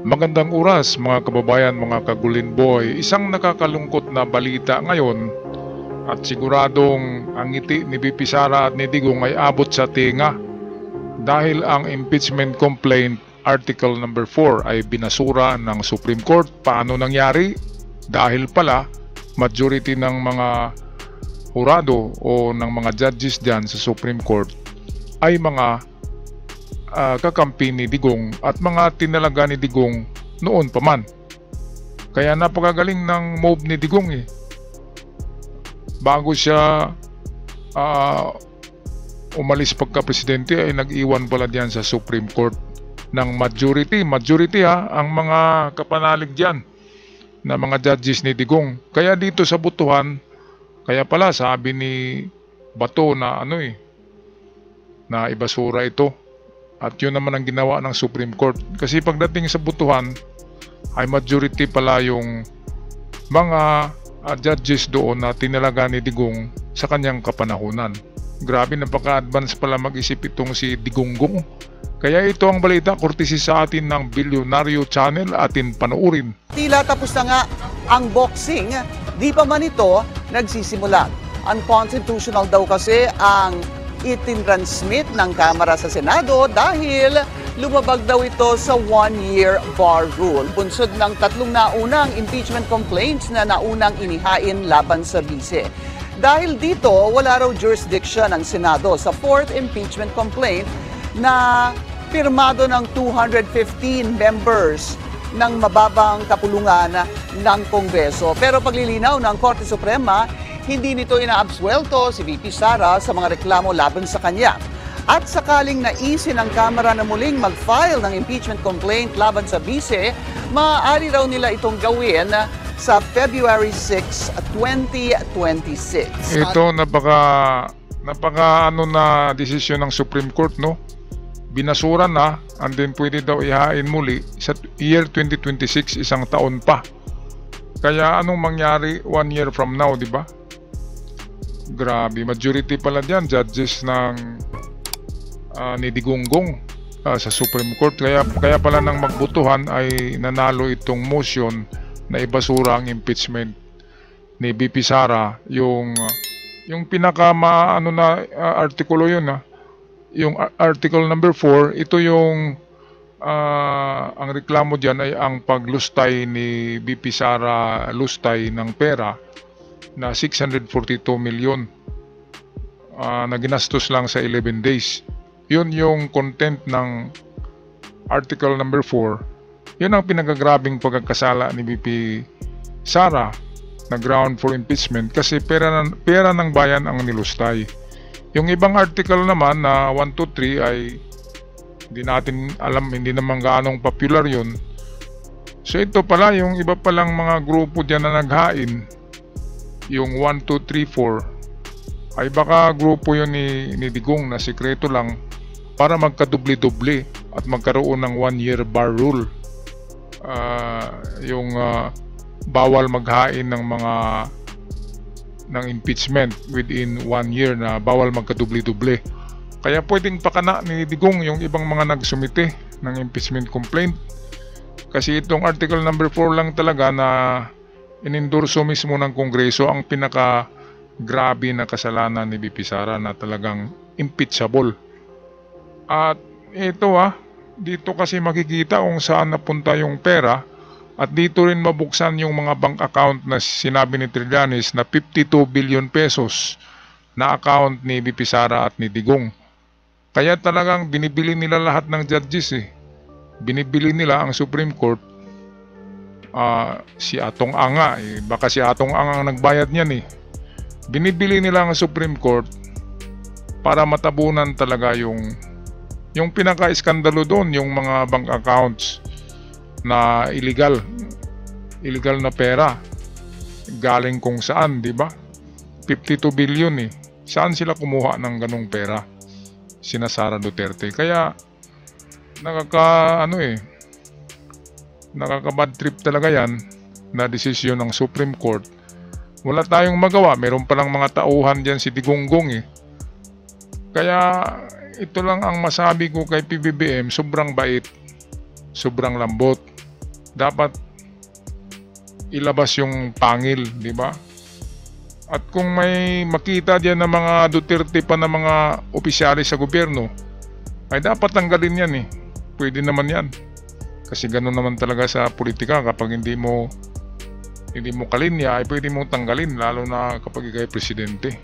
Magandang oras mga kababayan, mga kagulin boy. Isang nakakalungkot na balita ngayon at siguradong ang ngiti ni BP Sara at ni Digong ay abot sa tinga dahil ang impeachment complaint Article number 4 ay binasura ng Supreme Court. Paano nangyari? Dahil pala majority ng mga hurado o ng mga judges dyan sa Supreme Court ay mga kakampi ni Digong at mga tinalaga ni Digong noon pa man. Kaya napakagaling ng move ni Digong Bago siya umalis pagka-presidente ay nag-iwan pala diyan sa Supreme Court ng majority ang mga kapanalig diyan na mga judges ni Digong. Kaya dito sa butuhan, kaya pala sabi ni Bato na na ibasura ito. At yun naman ang ginawa ng Supreme Court. Kasi pagdating sa butuhan, ay majority pala yung mga judges doon na tinalaga ni Digong sa kanyang kapanahunan. Grabe, napaka-advance pala mag-isip itong si Digonggong. Kaya ito ang balita, courtesy sa atin ng Bilyonaryo Channel, atin panoorin. Tila tapos na nga ang boxing, di pa man ito nagsisimula. Unconstitutional daw kasi ang itinransmit ng Kamara sa Senado dahil lumabag daw ito sa one-year bar rule. Bunsod ng tatlong naunang impeachment complaints na naunang inihain laban sa bise. Dahil dito, wala raw jurisdiction ng Senado sa fourth impeachment complaint na pirmado ng 215 members ng mababang kapulungan ng Kongreso. Pero paglilinaw ng Korte Suprema, hindi nito inaabsuelto si VP Sara sa mga reklamo laban sa kanya. At sakaling naisin ng Kamara na muling mag-file ng impeachment complaint laban sa bise, maaari raw nila itong gawin sa February 6, 2026. Ito napaka na desisyon ng Supreme Court, no? Binasura na and then pwede daw ihain muli sa year 2026, isang taon pa. Kaya anong mangyari 1 year from now, di ba? Grabe, majority pala diyan judges ng ni Digonggong sa Supreme Court. Kaya pala nang magbutuhan ay nanalo itong motion na ibasura ang impeachment ni BP Sara. Yung pinaka artikulo yun yung article number 4, ito yung ang reklamo diyan ay ang paglustay ni BP Sara, lustay ng pera na 642 million na ginastos lang sa 11 days. Yun yung content ng article number 4. Yun ang pinagagrabing pagkakasala ni BP Sara na ground for impeachment kasi pera ng bayan ang nilustay. Yung ibang article naman na 1, 2, 3 ay hindi natin alam, hindi naman gaanong popular yun. So ito pala yung iba palang mga grupo dyan na naghain, yung 1, 2, 3, 4 ay baka grupo yun ni Digong na sikreto lang para magkadubli-dubli at magkaroon ng 1-year bar rule. Bawal maghain ng ng impeachment within 1 year, na bawal magkadubli-dubli. Kaya pwedeng pakana ni Digong yung ibang mga nagsumite ng impeachment complaint. Kasi itong article number 4 lang talaga na inendorso mismo ng Kongreso ang pinaka grabe na kasalanan ni BP Sara na talagang impeachable. At ito dito kasi makikita kung saan napunta yung pera at dito rin mabuksan yung mga bank account na sinabi ni Trillanes na 52 billion pesos na account ni BP Sara at ni Digong. Kaya talagang binibili nila lahat ng judges Binibili nila ang Supreme Court. Si Atong Anga baka si Atong Anga ang nagbayad niyan Binibili nila ang Supreme Court para matabunan talaga yung pinaka-iskandalo doon, yung mga bank accounts na illegal na pera galing kung saan, di ba? 52 billion Saan sila kumuha ng ganong pera? Sina Sara Duterte. Kaya nakaka-bad trip talaga yan na desisyon ng Supreme Court. Wala tayong magawa, meron palang mga tauhan dyan si Digonggong Kaya ito lang ang masabi ko kay PBBM, sobrang bait, sobrang lambot. dapat ilabas yung pangil, di ba? At kung may makita diyan ng mga Duterte pa na mga opisyalis sa gobyerno, ay dapat tanggalin yan eh. Pwede naman yan. Kasi gano'n naman talaga sa politika, kapag hindi mo kalinya, ay pwede mong tanggalin, lalo na kapag ikay presidente.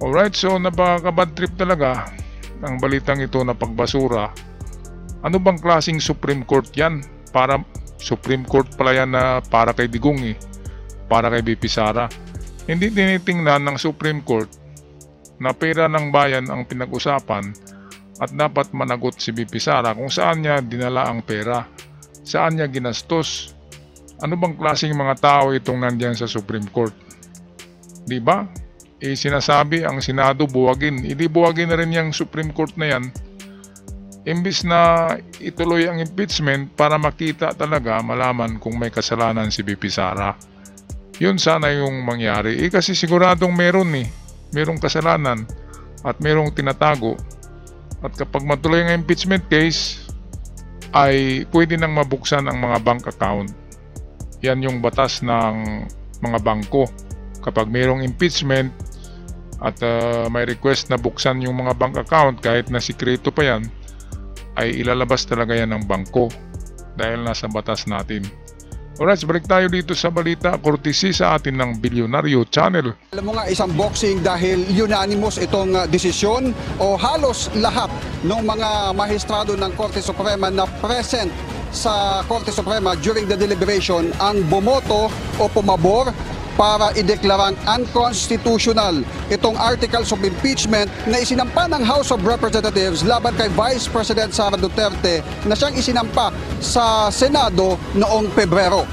Alright, so napaka-bad trip talaga ang balitang ito na pagbasura. Ano bang klaseng Supreme Court yan? Para Supreme Court pala yan na para kay Digong eh, para kay BP Sara. Hindi tinitingnan ng Supreme Court na pera ng bayan ang pinag-usapan at dapat managot si BP Sara kung saan niya dinala ang pera, saan niya ginastos. Ano bang klaseng mga tao itong nandiyan sa Supreme Court? Di ba? Sinasabi ang Senado buwagin. Hindi buwagin na rin yung Supreme Court na yan. Imbis na ituloy ang impeachment para makita talaga, malaman kung may kasalanan si BP Sara. Yun sana yung mangyari. Kasi siguradong merong kasalanan at merong tinatago. At kapag matuloy ang impeachment case, ay pwede nang mabuksan ang mga bank account. Yan yung batas ng mga bangko. Kapag mayroong impeachment at may request na buksan yung mga bank account, kahit na sikreto pa yan, ay ilalabas talaga yan ng bangko dahil nasa batas natin. Alright, balik tayo dito sa balita, courtesy sa atin ng Bilyonaryo Channel. Alam mo nga, isang boxing dahil unanimous itong desisyon o halos lahat ng mga maestrado ng Korte Suprema na present sa Korte Suprema during the deliberation ang bumoto o pumabor para ideklarang unconstitutional itong articles of impeachment na isinampa ng House of Representatives laban kay Vice President Sara Duterte na siyang isinampa sa Senado noong Pebrero.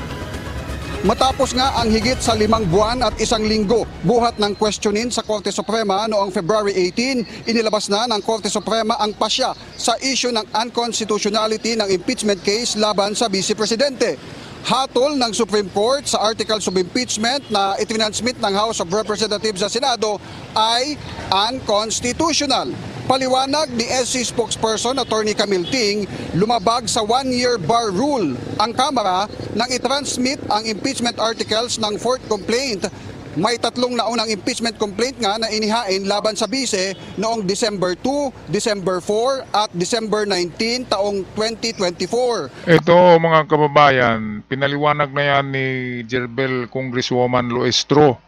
Matapos nga ang higit sa 5 buwan at 1 linggo buhat ng questionin sa Korte Suprema noong February 18, inilabas na ng Korte Suprema ang pasya sa issue ng unconstitutionality ng impeachment case laban sa Vice Presidente. Hatol ng Supreme Court sa articles of impeachment na itinansmit ng House of Representatives sa Senado ay unconstitutional. Paliwanag ni SC spokesperson Attorney Camille Ting, lumabag sa 1-year bar rule ang Kamara nang itransmit ang impeachment articles ng 4th complaint. May 3 naunang impeachment complaint nga na inihain laban sa bise noong December 2, December 4 at December 19 taong 2024. Ito mga kababayan, pinaliwanag na yan ni Jerbel Congresswoman Loestro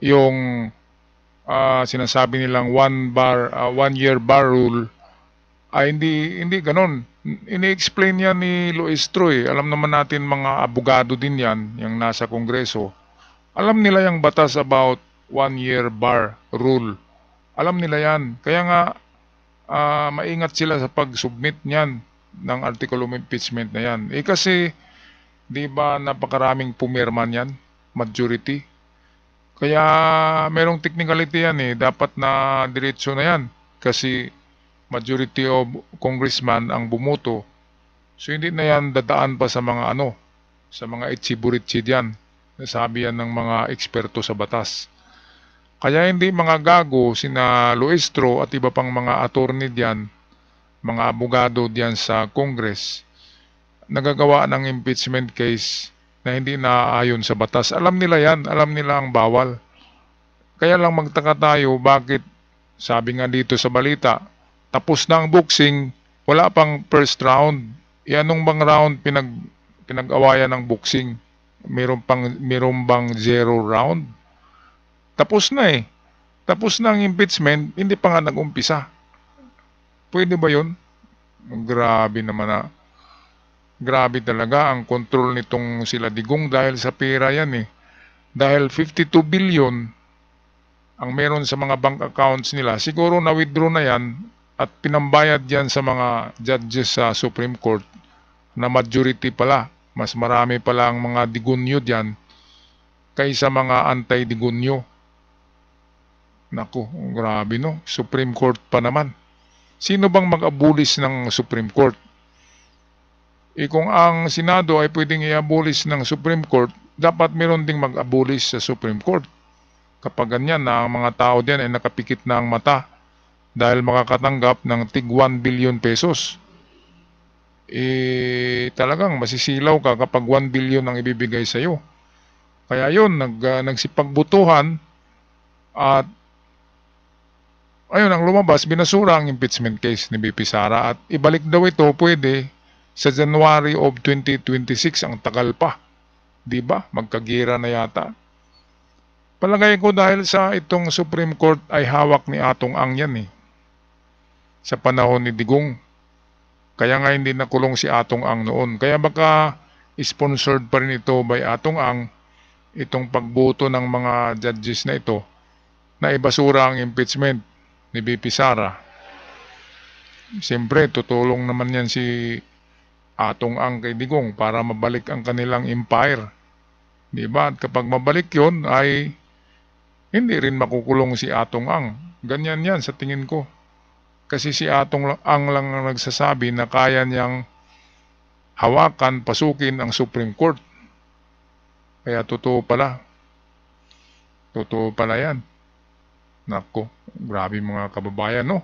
yung sinasabi nilang 1-year bar rule ay hindi ganon. Ini-explain yan ni Loestro eh. Alam naman natin mga abogado din yan, yung nasa Kongreso. Alam nila yung batas about 1-year bar rule. Alam nila yan. Kaya nga maingat sila sa pag-submit niyan ng article of impeachment na yan. Kasi di ba napakaraming pumirma niyan, majority. Kaya merong technicality yan eh. Dapat na diretso na yan. Kasi majority of congressman ang bumoto. So hindi na yan dadaan pa sa mga sa mga itchiburitsi diyan. Sabi yan ng mga eksperto sa batas. Kaya hindi mga gago sina Loestro at iba pang mga attorney diyan, mga abogado diyan sa Congress, nagagawa ng impeachment case na hindi naaayon sa batas. Alam nila yan, alam nila ang bawal. Kaya lang magtaka tayo bakit, sabi nga dito sa balita, tapos na ang boxing, wala pang first round. Anong bang round pinag-awayan ng boxing? Meron bang 0 round? Tapos na eh. Tapos na ang impeachment, hindi pa nga nag-umpisa. Pwede ba yun? Grabe naman Grabe talaga ang control nitong sila Digong dahil sa pera yan eh. Dahil 52 billion ang meron sa mga bank accounts nila. Siguro na-withdraw na yan at pinambayad yan sa mga judges sa Supreme Court na majority pala. Mas marami pala ang mga digunyo diyan kaysa mga anti-digunyo. Naku, grabe no. Supreme Court pa naman. Sino bang mag-abolish ng Supreme Court? Kung ang Senado ay pwedeng i-abolish ng Supreme Court, dapat meron ding mag-abolish sa Supreme Court. Kapag ganyan na ang mga tao diyan ay nakapikit na ang mata dahil makakatanggap ng tig 1 billion pesos. talagang masisilaw ka kapag 1 billion ang ibibigay sa iyo. Kaya yun, nagsipagbutuhan at ayun ang lumabas, binasura ang impeachment case ni BP Sara at ibalik daw ito pwede sa January of 2026, ang tagal pa. 'Di ba? Magkagira na yata. Palagay ko dahil sa itong Supreme Court ay hawak ni Atong Ang yan sa panahon ni Digong. Kaya nga hindi nakulong si Atong Ang noon. Kaya baka sponsored pa rin ito by Atong Ang, itong pagboto ng mga judges na ito na ibasura ang impeachment ni BP Sara. Siyempre, tutulong naman yan si Atong Ang kay Digong para mabalik ang kanilang empire. Diba? At kapag mabalik yon ay hindi rin makukulong si Atong Ang. Ganyan yan sa tingin ko. Kasi si Atong Ang lang ang nagsasabi na kaya niyang hawakan, pasukin ang Supreme Court. Kaya totoo pala. Totoo pala yan. Nako, grabe mga kababayan, no?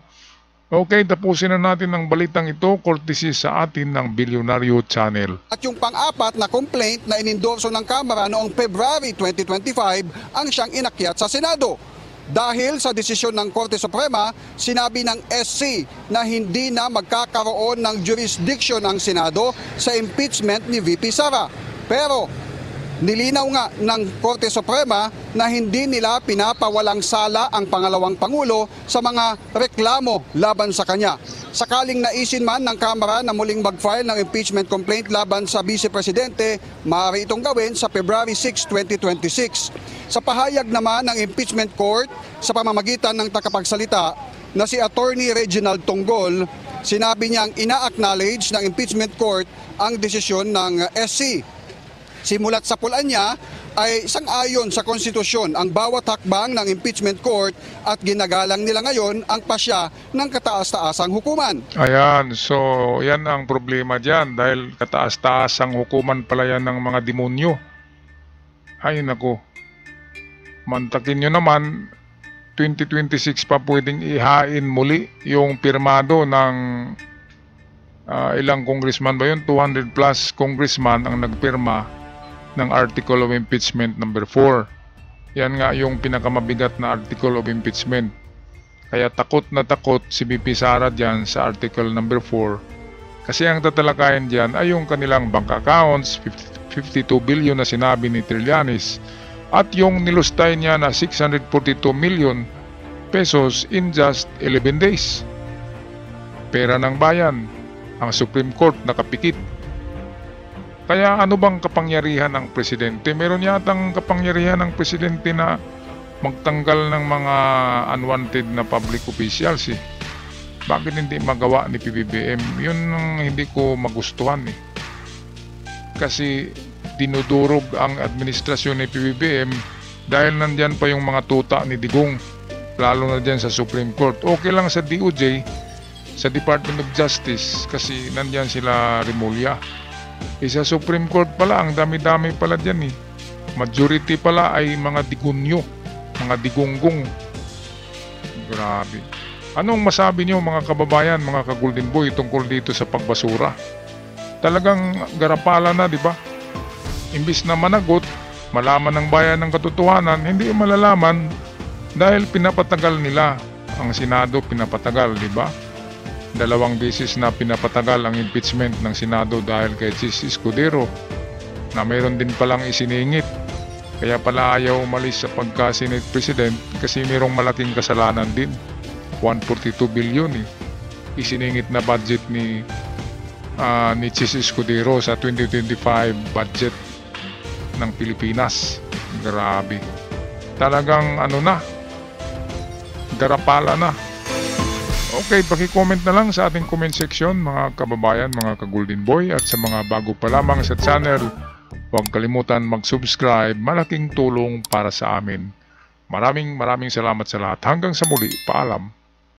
Okay, tapusin na natin ang balitang ito courtesy sa atin ng Bilyonaryo Channel. At yung pang-apat na complaint na inendorso ng Kamara noong February 2025 ang siyang inakyat sa Senado. Dahil sa desisyon ng Korte Suprema, sinabi ng SC na hindi na magkakaroon ng jurisdiction ang Senado sa impeachment ni VP Sara. Pero nilinaw nga ng Korte Suprema na hindi nila pinapawalang sala ang pangalawang Pangulo sa mga reklamo laban sa kanya. Sakaling naisin man ng Kamara na muling mag-file ng impeachment complaint laban sa Vice Presidente, maaari itong gawin sa February 6, 2026. Sa pahayag naman ng Impeachment Court sa pamamagitan ng takapagsalita na si Attorney Reginald Tonggol, sinabi niyang ina-acknowledge ng Impeachment Court ang desisyon ng SC. Simulat sa pulaan niya ay sang-ayon sa konstitusyon ang bawat hakbang ng impeachment court at ginagalang nila ngayon ang pasya ng kataas-taasang hukuman. Ayan, so yan ang problema dyan dahil kataas-taasang hukuman pala yan ng mga demonyo. Ay nako, mantakin nyo naman, 2026 pa pwedeng ihain muli yung pirmado ng ilang congressman ba yun? 200 plus congressman ang nagpirma ng Article of Impeachment number 4. Yan nga yung pinakamabigat na Article of Impeachment. Kaya takot na takot si BP Sara dyan sa Article number 4. Kasi ang tatalakayan dyan ay yung kanilang bank accounts, 52 billion na sinabi ni Trillanes, at yung nilustay niya na 642 million pesos in just 11 days. Pera ng bayan, ang Supreme Court nakapikit. Kaya ano bang kapangyarihan ng presidente? Meron yatang kapangyarihan ng presidente na magtanggal ng mga unwanted na public officials. Bakit hindi magawa ni PBBM? Yun ang hindi ko magustuhan. Kasi dinudurog ang administrasyon ni PBBM dahil nandyan pa yung mga tuta ni Digong, lalo na dyan sa Supreme Court. Okay lang sa DOJ, sa Department of Justice, kasi nandyan sila Remulla. Sa Supreme Court pala, ang dami-dami pala dyan. Majority pala ay mga digunyo, mga digunggong. Grabe. Anong masabi niyo mga kababayan, mga ka-Golden Boy tungkol dito sa pagbasura? Talagang garapala na, di ba? Imbis na managot, malaman ng bayan ng katotohanan, hindi malalaman dahil pinapatagal nila. Ang Senado pinapatagal, di ba? 2 beses na pinapatagal ang impeachment ng Senado dahil kay Chis Escudero na mayroon din palang isiningit. Kaya pala ayaw umalis sa pagka-Senate President kasi mayroong malaking kasalanan din. 142 billion isiningit na budget ni Chis Escudero sa 2025 budget ng Pilipinas. Grabe. Talagang ano na, garapala na. Okay, paki-comment na lang sa ating comment section mga kababayan, mga ka-Golden Boy, at sa mga bago pa lamang sa channel, huwag kalimutan mag-subscribe, malaking tulong para sa amin. Maraming salamat sa lahat. Hanggang sa muli, paalam.